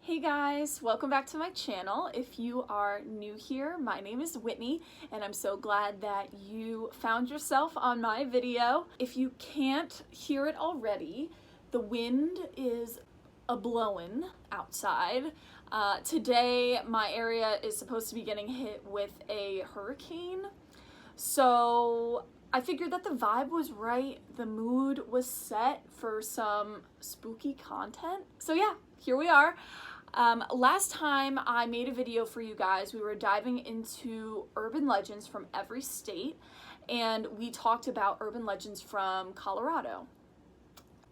Hey guys, welcome back to my channel. If you are new here, my name is Whitney and I'm so glad that you found yourself on my video. If you can't hear it already, the wind is a-blowin' outside. Today my area is supposed to be getting hit with a hurricane, so I figured that the vibe was right, the mood was set for some spooky content. So yeah, here we are. Last time I made a video for you guys, we were diving into urban legends from every state, and we talked about urban legends from Colorado.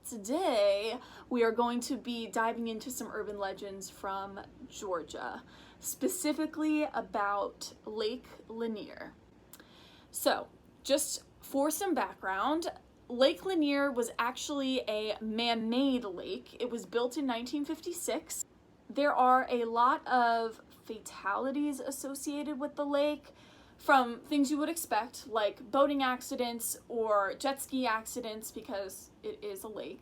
Today, we are going to be diving into some urban legends from Georgia, specifically about Lake Lanier. So, just for some background, Lake Lanier was actually a man-made lake. It was built in 1956. There are a lot of fatalities associated with the lake, from things you would expect, like boating accidents or jet ski accidents, because it is a lake.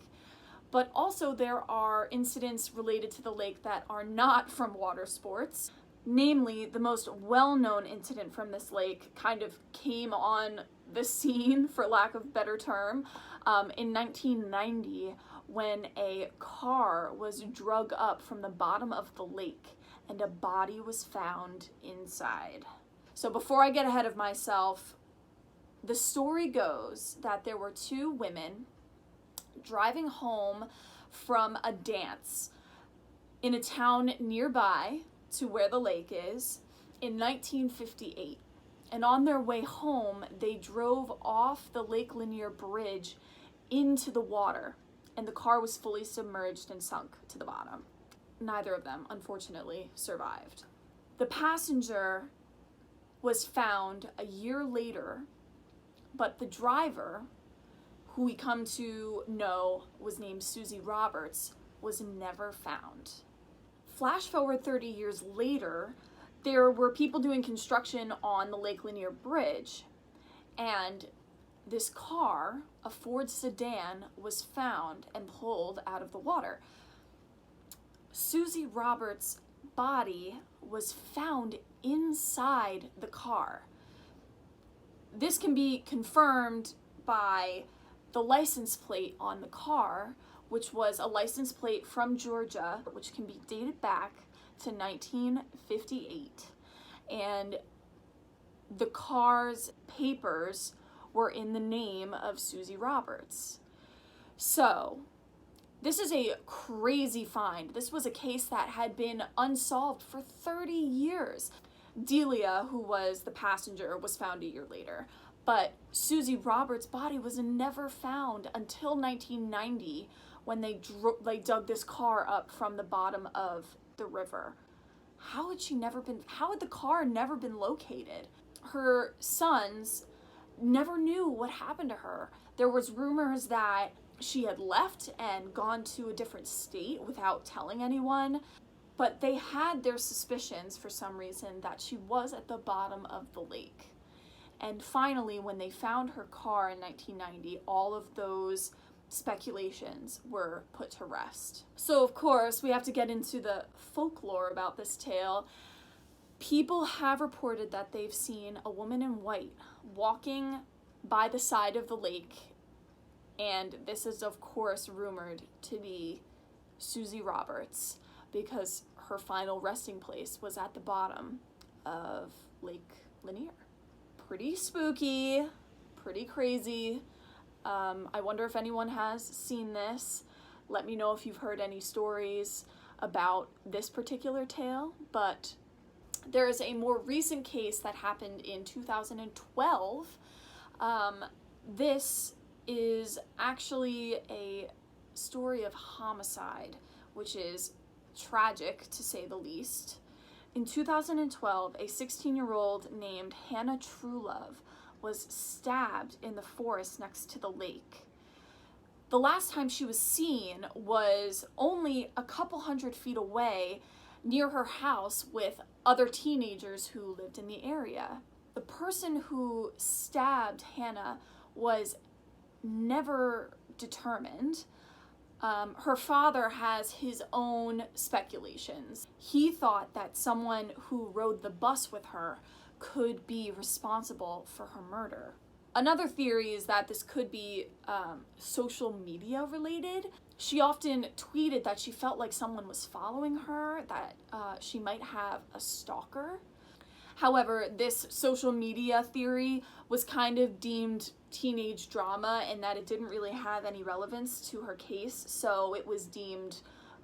But also there are incidents related to the lake that are not from water sports. Namely, the most well-known incident from this lake kind of came on the scene, for lack of a better term, in 1990, when a car was drug up from the bottom of the lake and a body was found inside. So before I get ahead of myself, the story goes that there were two women driving home from a dance in a town nearby to where the lake is in 1958. And on their way home, they drove off the Lake Lanier Bridge into the water, and the car was fully submerged and sunk to the bottom. Neither of them, unfortunately, survived. The passenger was found a year later, but the driver, who we come to know was named Susie Roberts, was never found. Flash forward 30 years later, there were people doing construction on the Lake Lanier Bridge, and this car, a Ford sedan, was found and pulled out of the water. Susie Roberts' body was found inside the car. This can be confirmed by the license plate on the car, which was a license plate from Georgia, which can be dated back to 1958. And the car's papers were in the name of Susie Roberts. So, this is a crazy find. This was a case that had been unsolved for 30 years. Delia, who was the passenger, was found a year later, but Susie Roberts' body was never found until 1990, when they dug this car up from the bottom of the river. How had the car never been located? Her sons never knew what happened to her. There was rumors that she had left and gone to a different state without telling anyone, but they had their suspicions for some reason that she was at the bottom of the lake. And finally, when they found her car in 1990, all of those speculations were put to rest. So of course, we have to get into the folklore about this tale. People have reported that they've seen a woman in white walking by the side of the lake, and this is of course rumored to be Susie Roberts, because her final resting place was at the bottom of Lake Lanier. Pretty spooky, pretty crazy. I wonder if anyone has seen this. Let me know if you've heard any stories about this particular tale, but there is a more recent case that happened in 2012. This is actually a story of homicide, which is tragic to say the least. In 2012, a 16-year-old named Hannah Truelove was stabbed in the forest next to the lake. The last time she was seen was only a couple hundred feet away near her house with other teenagers who lived in the area. The person who stabbed Hannah was never determined. Her father has his own speculations. He thought that someone who rode the bus with her could be responsible for her murder. Another theory is that this could be social media related. She often tweeted that she felt like someone was following her, that she might have a stalker. However, this social media theory was kind of deemed teenage drama and that it didn't really have any relevance to her case, so it was deemed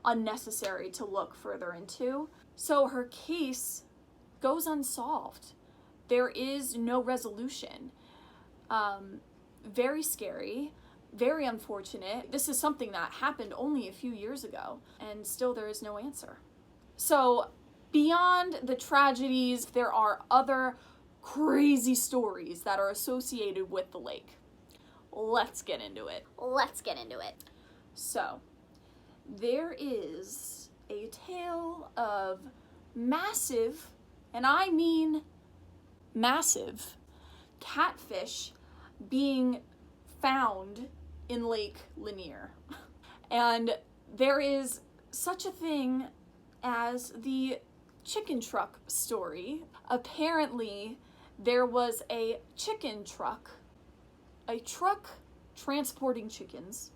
unnecessary to look further into. So her case goes unsolved. There is no resolution. Very scary, very unfortunate. This is something that happened only a few years ago, and still there is no answer. So beyond the tragedies, there are other crazy stories that are associated with the lake. Let's get into it. So, there is a tale of massive, and I mean massive, catfish being found in Lake Lanier. And there is such a thing as the chicken truck story. Apparently, there was a chicken truck, a truck transporting chickens,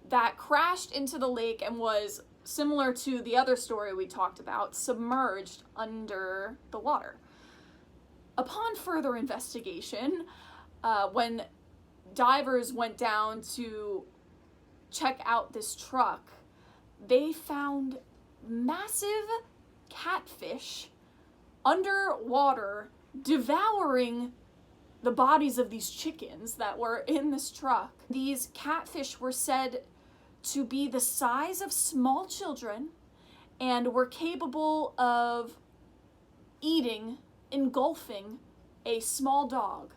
that crashed into the lake and was, similar to the other story we talked about, submerged under the water. Upon further investigation, when divers went down to check out this truck, they found massive catfish underwater devouring the bodies of these chickens that were in this truck. These catfish were said to be the size of small children and were capable of engulfing a small dog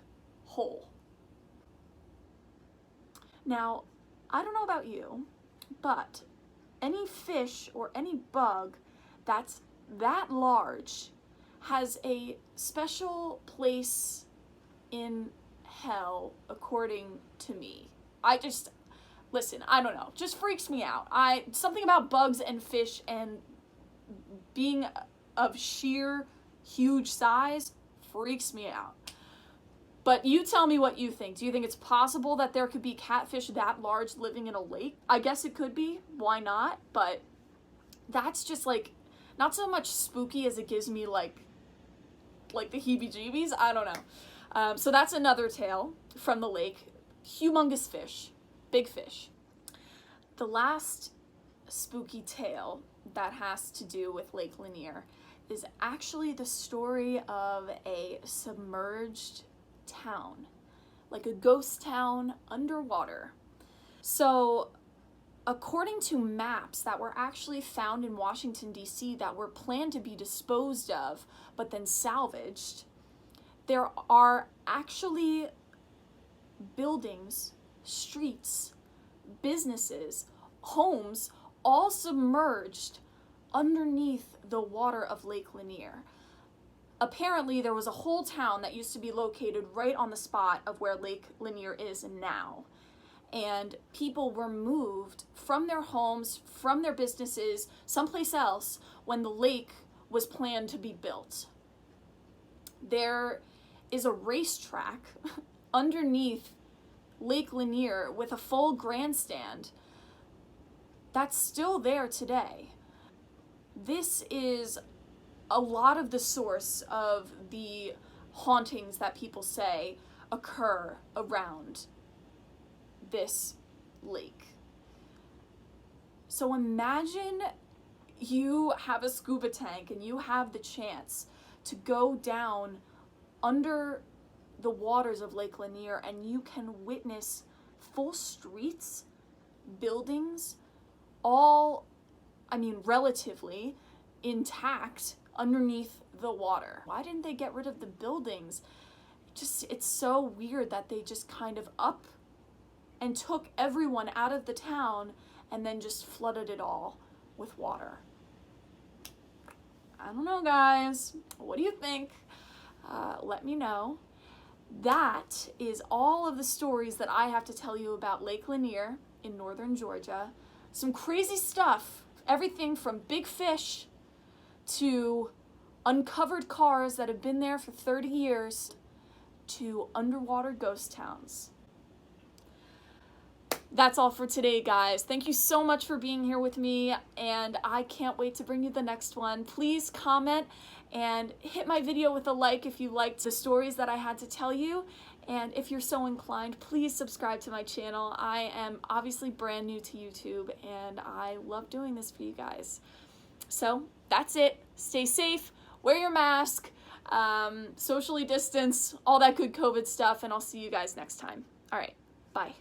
whole. Now, I don't know about you, but any fish or any bug that's that large has a special place in hell, according to me. Listen, I don't know, just freaks me out. Something about bugs and fish and being of sheer huge size freaks me out. But you tell me what you think. Do you think it's possible that there could be catfish that large living in a lake? I guess it could be. Why not? But that's just like, not so much spooky as it gives me like the heebie-jeebies. I don't know. So that's another tale from the lake. Humongous fish. Big fish. The last spooky tale that has to do with Lake Lanier is actually the story of a submerged town, like a ghost town underwater. So, according to maps that were actually found in Washington, D.C. that were planned to be disposed of, but then salvaged, there are actually buildings, streets, businesses, homes, all submerged underneath the water of Lake Lanier. Apparently, there was a whole town that used to be located right on the spot of where Lake Lanier is now. And people were moved from their homes, from their businesses, someplace else when the lake was planned to be built. There is a racetrack underneath Lake Lanier with a full grandstand that's still there today. This is a lot of the source of the hauntings that people say occur around this lake. So imagine you have a scuba tank and you have the chance to go down under the waters of Lake Lanier and you can witness full streets, buildings, all, relatively intact underneath the water. Why didn't they get rid of the buildings? It's so weird that they just kind of up and took everyone out of the town and then just flooded it all with water. I don't know, guys. What do you think? Let me know. That is all of the stories that I have to tell you about Lake Lanier. in northern Georgia. Some crazy stuff, everything from big fish to uncovered cars that have been there for 30 years to underwater ghost towns. That's all for today, guys. Thank you so much for being here with me, and I can't wait to bring you the next one. Please comment and hit my video with a like if you liked the stories that I had to tell you. And if you're so inclined, please subscribe to my channel. I am obviously brand new to YouTube, and I love doing this for you guys. So that's it. Stay safe, wear your mask, socially distance, all that good COVID stuff, and I'll see you guys next time. All right, bye.